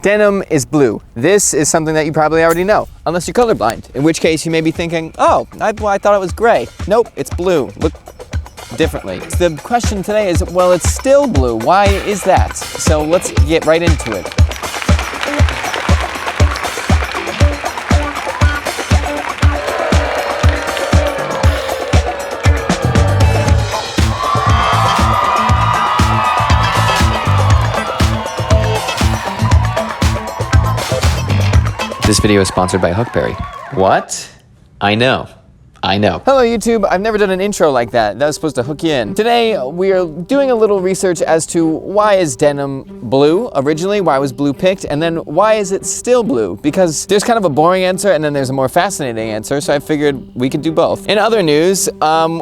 Denim is blue. This is something that you probably already know, unless you're colorblind, in which case you may be thinking, oh, I thought it was gray. Nope, it's blue. Look differently. The question today is, well, it's still blue. Why is that? So let's get right into it. This video is sponsored by Hookberry. What? I know. Hello YouTube, I've never done an intro like that. That was supposed to hook you in. Today, we are doing a little research as to why is denim blue originally, why was blue picked, and then why is it still blue? Because there's kind of a boring answer and then there's a more fascinating answer, so I figured we could do both. In other news,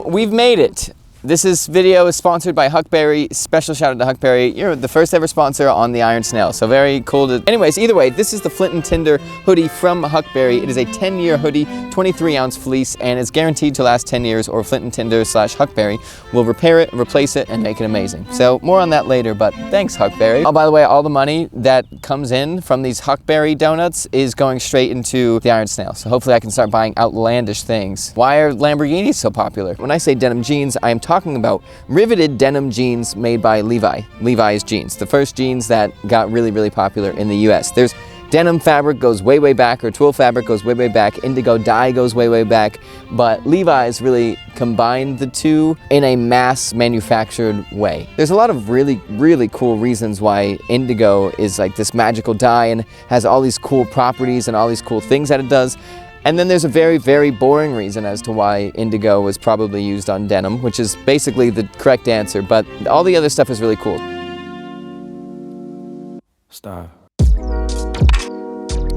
we've made it. This video is sponsored by Hookberry. Special shout out to Hookberry. You're the first ever sponsor on the Iron Snail, so very cool to... Anyways, either way, this is the Flint and Tinder hoodie from Hookberry. It is a 10-year hoodie, 23-ounce fleece, and it's guaranteed to last 10 years, or Flint and Tinder / Hookberry will repair it, replace it, and make it amazing. So more on that later, but thanks Hookberry. Oh, by the way, all the money that comes in from these Hookberry donuts is going straight into the Iron Snail, so hopefully I can start buying outlandish things. Why are Lamborghinis so popular? When I say denim jeans, I am talking about riveted denim jeans made by Levi. Levi's jeans, the first jeans that got really popular in the US. There's denim fabric goes way back, or twill fabric goes way back, indigo dye goes way back, but Levi's really combined the two in a mass manufactured way. There's a lot of really cool reasons why indigo is like this magical dye and has all these cool properties and all these cool things that it does. And then there's a very boring reason as to why indigo was probably used on denim, which is basically the correct answer, but all the other stuff is really cool. Stop.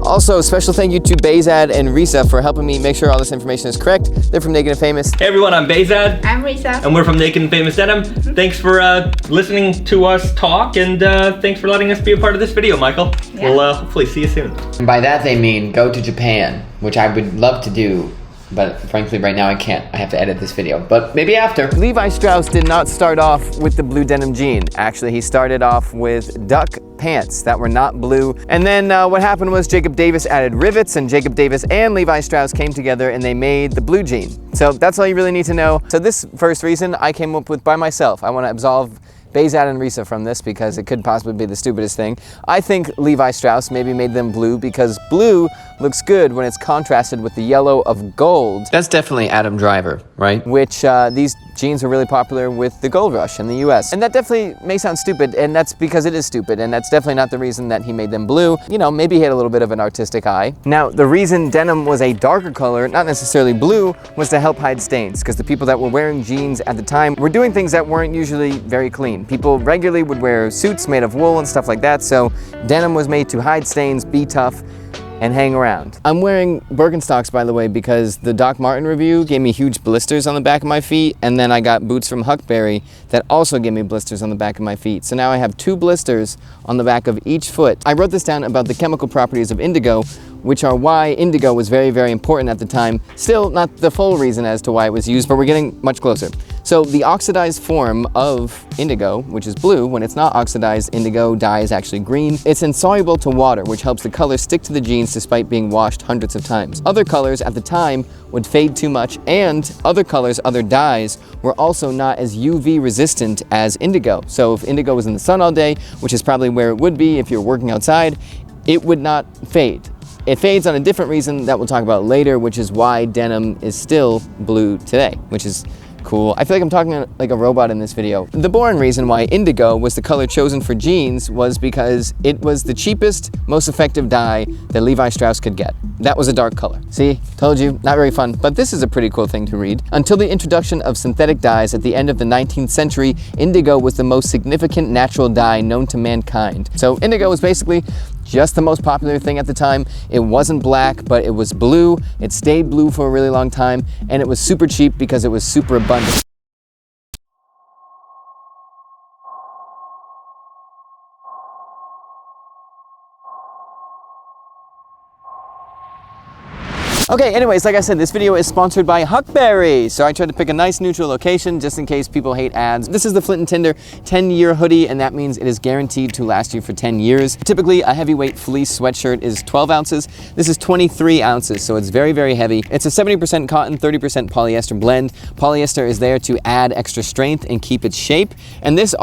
Also, special thank you to Bezad and Risa for helping me make sure all this information is correct. They're from Naked and Famous. Hey everyone, I'm Bezad. I'm Risa. And we're from Naked and Famous Denim. Thanks for listening to us talk, and thanks for letting us be a part of this video, Michael. Yeah. We'll hopefully see you soon. And by that they mean go to Japan, which I would love to do, but frankly right now I can't. I have to edit this video, but maybe after. Levi Strauss did not start off with the blue denim jean. Actually, he started off with duck pants that were not blue. And then what happened was Jacob Davis added rivets, and Jacob Davis and Levi Strauss came together and they made the blue jean. So that's all you really need to know. So this first reason I came up with by myself. I want to absolve Bezad and Risa from this because it could possibly be the stupidest thing. I think Levi Strauss maybe made them blue because blue looks good when it's contrasted with the yellow of gold. That's definitely Adam Driver, right? Which these jeans were really popular with the gold rush in the US. And that definitely may sound stupid, and that's because it is stupid, and that's definitely not the reason that he made them blue. You know, maybe he had a little bit of an artistic eye. Now, the reason denim was a darker color, not necessarily blue, was to help hide stains, because the people that were wearing jeans at the time were doing things that weren't usually very clean. People regularly would wear suits made of wool and stuff like that, so denim was made to hide stains, be tough, and hang around. I'm wearing Birkenstocks, by the way, because the Doc Marten review gave me huge blisters on the back of my feet, and then I got boots from Hookberry that also gave me blisters on the back of my feet. So now I have 2 blisters on the back of each foot. I wrote this down about the chemical properties of indigo, which are why indigo was very important at the time. Still not the full reason as to why it was used, but we're getting much closer. So the oxidized form of indigo, which is blue, when it's not oxidized, indigo dye is actually green. It's insoluble to water, which helps the color stick to the jeans despite being washed hundreds of times. Other colors at the time would fade too much, and other colors, other dyes, were also not as UV resistant as indigo. So if indigo was in the sun all day, which is probably where it would be if you're working outside, it would not fade. It fades on a different reason that we'll talk about later, which is why denim is still blue today, which is cool. I feel like I'm talking like a robot in this video. The boring reason why indigo was the color chosen for jeans was because it was the cheapest, most effective dye that Levi Strauss could get. That was a dark color. See, told you, not very fun, but this is a pretty cool thing to read. Until the introduction of synthetic dyes at the end of the 19th century, indigo was the most significant natural dye known to mankind. So indigo was basically just the most popular thing at the time. It wasn't black, but it was blue. It stayed blue for a really long time, and it was super cheap because it was super abundant. Okay, anyways, like I said, this video is sponsored by Hookberry. So I tried to pick a nice neutral location just in case people hate ads. This is the Flint & Tinder 10-year hoodie, and that means it is guaranteed to last you for 10 years. Typically, a heavyweight fleece sweatshirt is 12 ounces. This is 23 ounces, so it's very, very heavy. It's a 70% cotton, 30% polyester blend. Polyester is there to add extra strength and keep its shape. And this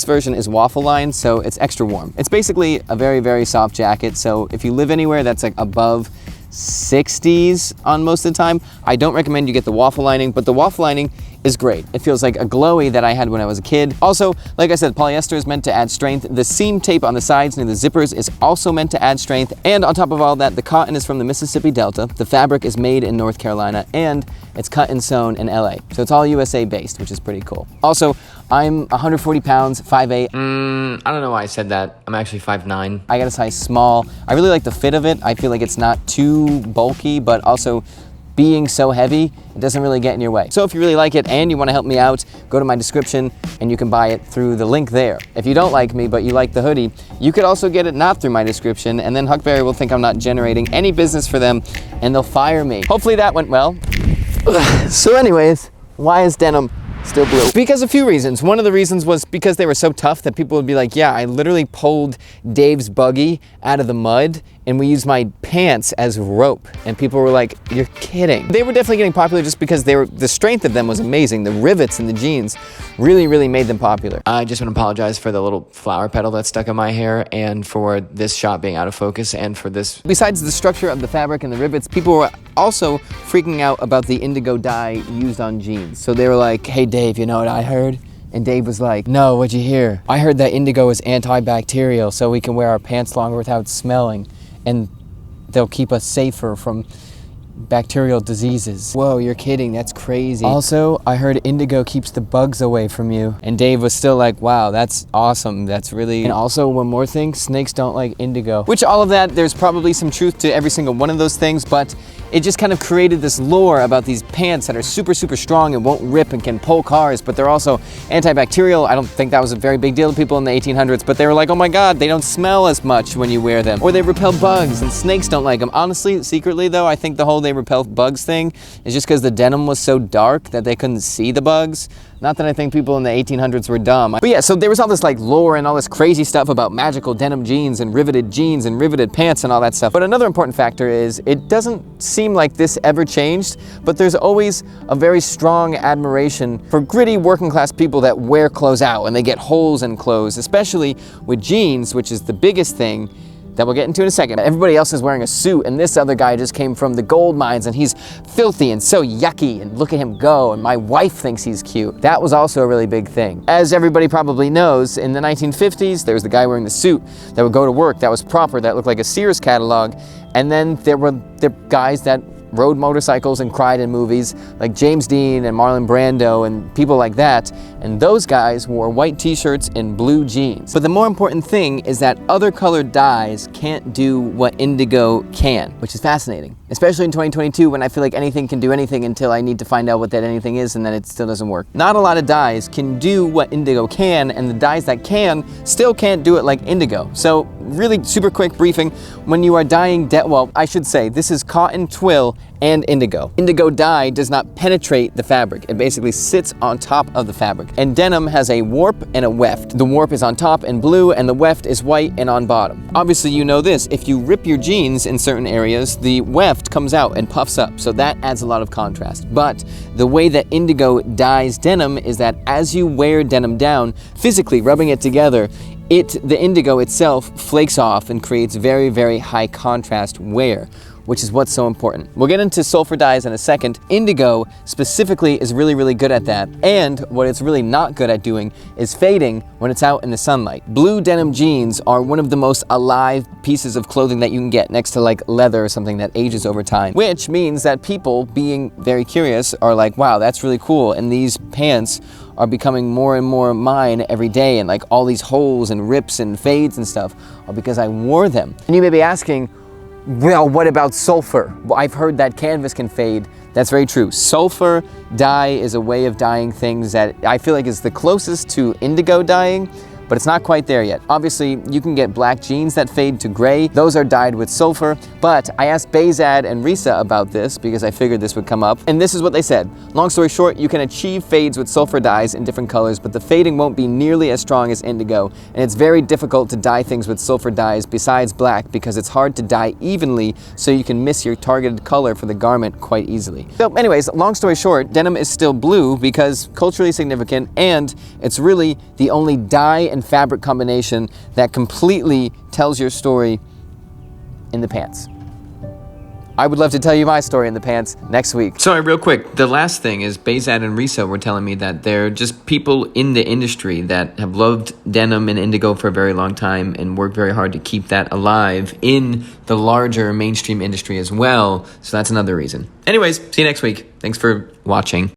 version is waffle lined, so it's extra warm. It's basically a very, very soft jacket, so if you live anywhere that's like above 60s on most of the time, I don't recommend you get the waffle lining, but the waffle lining is great. It feels like a glowy that I had when I was a kid. Also, like I said, polyester is meant to add strength. The seam tape on the sides near the zippers is also meant to add strength. And on top of all that, the cotton is from the Mississippi Delta. The fabric is made in North Carolina, and it's cut and sewn in LA. So it's all USA based, which is pretty cool. Also, I'm 140 pounds, 5'8". I don't know why I said that. I'm actually 5'9". I got a size small. I really like the fit of it. I feel like it's not too bulky, but also being so heavy, it doesn't really get in your way. So if you really like it and you want to help me out, go to my description and you can buy it through the link there. If you don't like me, but you like the hoodie, you could also get it not through my description, and then Hookberry will think I'm not generating any business for them and they'll fire me. Hopefully that went well. So anyways, why is denim still blue? Because a few reasons. One of the reasons was because they were so tough that people would be like, yeah, I literally pulled Dave's buggy out of the mud and we used my pants as rope. And people were like, you're kidding. They were definitely getting popular just because the strength of them was amazing. The rivets in the jeans really, really made them popular. I just want to apologize for the little flower petal that's stuck in my hair, and for this shot being out of focus, and for this. Besides the structure of the fabric and the rivets, people were also freaking out about the indigo dye used on jeans. So they were like, hey Dave, you know what I heard? And Dave was like, no, what'd you hear? I heard that indigo is antibacterial, so we can wear our pants longer without smelling, and they'll keep us safer from bacterial diseases. Whoa, you're kidding, that's crazy. Also, I heard indigo keeps the bugs away from you. And Dave was still like, wow, that's awesome, that's really... And also, one more thing, snakes don't like indigo. Which all of that, there's probably some truth to every single one of those things, but it just kind of created this lore about these pants that are super, super strong and won't rip and can pull cars, but they're also antibacterial. I don't think that was a very big deal to people in the 1800s, but they were like, oh my God, they don't smell as much when you wear them. Or they repel bugs, and snakes don't like them. Honestly, secretly though, I think the whole they repel bugs thing is just because the denim was so dark that they couldn't see the bugs. Not that I think people in the 1800s were dumb. But yeah, so there was all this like lore and all this crazy stuff about magical denim jeans and riveted pants and all that stuff. But another important factor is it doesn't seem like this ever changed, but there's always a very strong admiration for gritty working class people that wear clothes out and they get holes in clothes, especially with jeans, which is the biggest thing that we'll get into in a second. Everybody else is wearing a suit, and this other guy just came from the gold mines, and he's filthy and so yucky, and look at him go, and my wife thinks he's cute. That was also a really big thing. As everybody probably knows, in the 1950s, there was the guy wearing the suit that would go to work, that was proper, that looked like a Sears catalog, and then there were the guys that rode motorcycles and cried in movies, like James Dean and Marlon Brando and people like that, and those guys wore white t-shirts and blue jeans. But the more important thing is that other colored dyes can't do what indigo can, which is fascinating. Especially in 2022 when I feel like anything can do anything until I need to find out what that anything is, and then it still doesn't work. Not a lot of dyes can do what indigo can, and the dyes that can still can't do it like indigo. So really super quick briefing, when you are dyeing, well, I should say, this is cotton, twill, and indigo. Indigo dye does not penetrate the fabric. It basically sits on top of the fabric. And denim has a warp and a weft. The warp is on top and blue, and the weft is white and on bottom. Obviously you know this, if you rip your jeans in certain areas, the weft comes out and puffs up, so that adds a lot of contrast. But the way that indigo dyes denim is that as you wear denim down, physically rubbing it together, the indigo itself flakes off and creates very, very high contrast wear, which is what's so important. We'll get into sulfur dyes in a second. Indigo specifically is really, really good at that. And what it's really not good at doing is fading when it's out in the sunlight. Blue denim jeans are one of the most alive pieces of clothing that you can get, next to like leather or something that ages over time. Which means that people, being very curious, are like, wow, that's really cool. And these pants are becoming more and more mine every day, and like all these holes and rips and fades and stuff are because I wore them. And you may be asking, well, what about sulfur? Well, I've heard that canvas can fade. That's very true. Sulfur dye is a way of dyeing things that I feel like is the closest to indigo dyeing, but it's not quite there yet. Obviously, you can get black jeans that fade to gray. Those are dyed with sulfur, but I asked Behzad and Risa about this because I figured this would come up, and this is what they said. Long story short, you can achieve fades with sulfur dyes in different colors, but the fading won't be nearly as strong as indigo, and it's very difficult to dye things with sulfur dyes besides black because it's hard to dye evenly, so you can miss your targeted color for the garment quite easily. So anyways, long story short, denim is still blue because culturally significant, and it's really the only dye and fabric combination that completely tells your story in the pants. I would love to tell you my story in the pants next week. Sorry, real quick. The last thing is Behzad and Risa were telling me that they're just people in the industry that have loved denim and indigo for a very long time and worked very hard to keep that alive in the larger mainstream industry as well. So that's another reason. Anyways, see you next week. Thanks for watching.